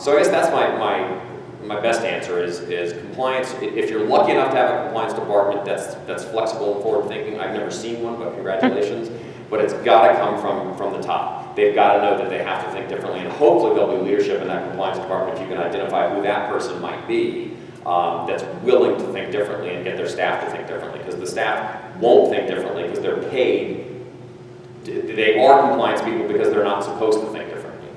So I guess that's my best answer is compliance. If you're lucky enough to have a compliance department that's flexible and forward-thinking, I've never seen one, but congratulations. But it's got to come from the top. They've got to know that they have to think differently, and hopefully there'll be leadership in that compliance department if you can identify who that person might be that's willing to think differently and get their staff to think differently, because the staff won't think differently because they're paid. They are compliance people because they're not supposed to think differently.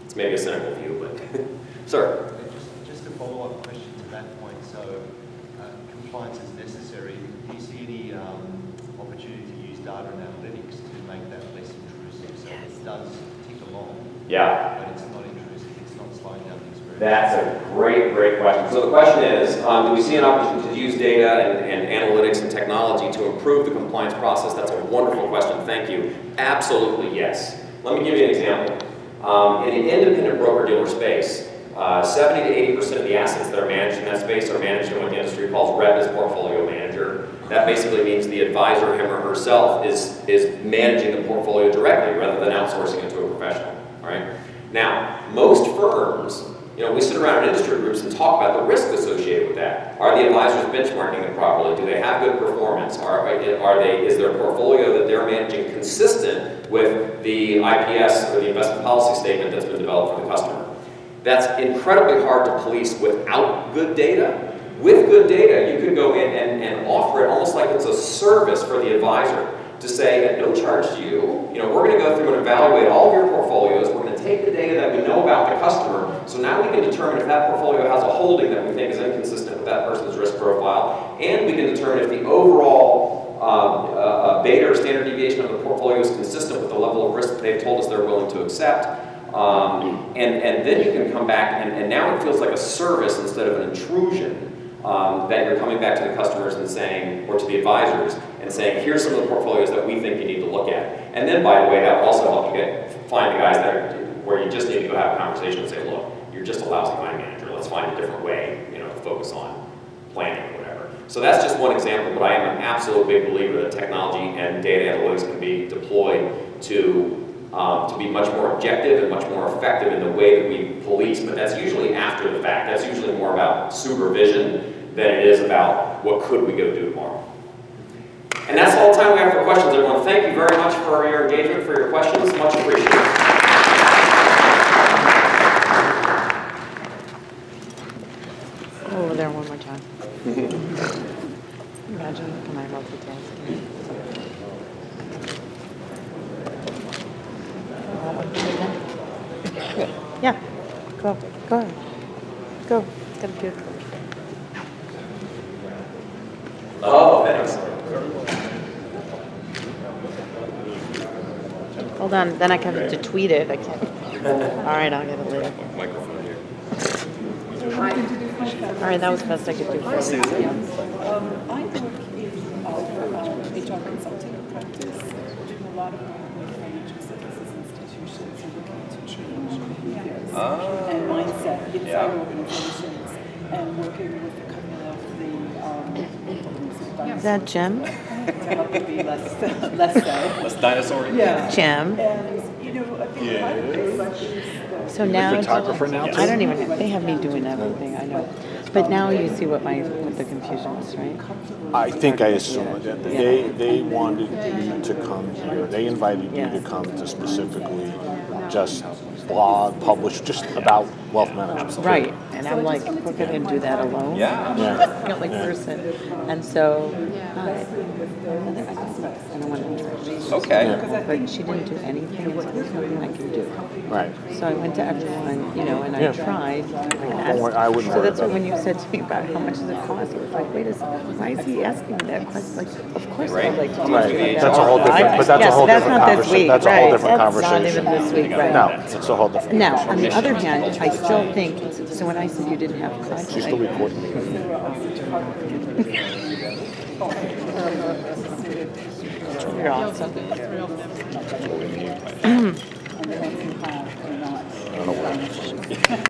It's maybe a cynical view, but sir. Just a follow-up question to that point. So compliance is necessary. Do you see any opportunity to use data and analytics to make that less intrusive? So it does tick along, but it's not intrusive, it's not slowing down the experience. That's a great question. So the question is, do we see an opportunity to use data and analytics and technology to improve the compliance process? That's a wonderful question, thank you. Absolutely, yes. Let me give you an example. In the independent broker-dealer space, 70 to 80% of the assets that are managed in that space are managed in what the industry calls rep as portfolio manager. That basically means the advisor, him or herself, is managing the portfolio directly rather than outsourcing it to a professional. Right? Now, most firms We sit around in industry groups and talk about the risk associated with that. Are the advisors benchmarking it properly? Do they have good performance? Is their portfolio that they're managing consistent with the IPS or the investment policy statement that's been developed for the customer? That's incredibly hard to police without good data. With good data, you could go in and offer it almost like it's a service for the advisor to say, at no charge to you, we're going to go through and evaluate all of your portfolios. We're going to take the data that we know about the customer, so now we can determine if that portfolio has a holding that we think is inconsistent with that person's risk profile, and we can determine if the overall beta or standard deviation of the portfolio is consistent with the level of risk that they've told us they're willing to accept. And then you can come back, and now it feels like a service instead of an intrusion. That you're coming back to the customers and saying, or to the advisors, and saying, here's some of the portfolios that we think you need to look at. And then, by the way, that will also help you find the guys where you just need to go have a conversation and say, look, you're just a lousy money manager. Let's find a different way, to focus on planning or whatever. So that's just one example, but I am an absolute big believer that technology and data analytics can be deployed to be much more objective and much more effective in the way that we police, but that's usually after the fact. That's usually more about supervision than it is about what could we go do tomorrow. And that's all the time we have for questions, everyone. Thank you very much for your engagement, for your questions. Much appreciated. Over there one more time. Imagine can I multitasking? Yeah, go ahead. Go, it's gonna be good. Oh, thanks. Hold on, then I have to tweet it, I can't. All right, I'll get it later. Microphone here. All right, that was the best I could do for you. I work in HR consulting practice, doing a lot of work with financial services institutions and looking to change behaviors and mindset inside organizations, and working with a couple of the Is that Jim? to help it be less so. Less dinosaur. Yeah. Jim? And, a big part of this is the So now, photographer now, I don't even, they have me doing everything, I know. But now you see what the confusion is, right? I think I assumed that they wanted you to come here. They invited you to come to specifically just blog, publish just about wealth management. Right, and I'm like, we're going to do that alone? Yeah. The only person. And so, I don't want to interrupt. Okay. Yeah. But she didn't do anything, so there's nothing I can do. Right. So I went to everyone, and I tried. Don't worry, I wouldn't So worry that's why about when you said to me about how much does it cost, I was like, wait a second, why is he asking me that question? Like, of course I'd like to do Right. that. That's a whole different. But that's a whole that's different not this conversation. week, That's a whole right. different That's conversation. not even this week, right. No, it's a whole different. Now, on the other hand, I still think, so when I said you didn't have content. She's still recording. You're awesome. and then you have or not.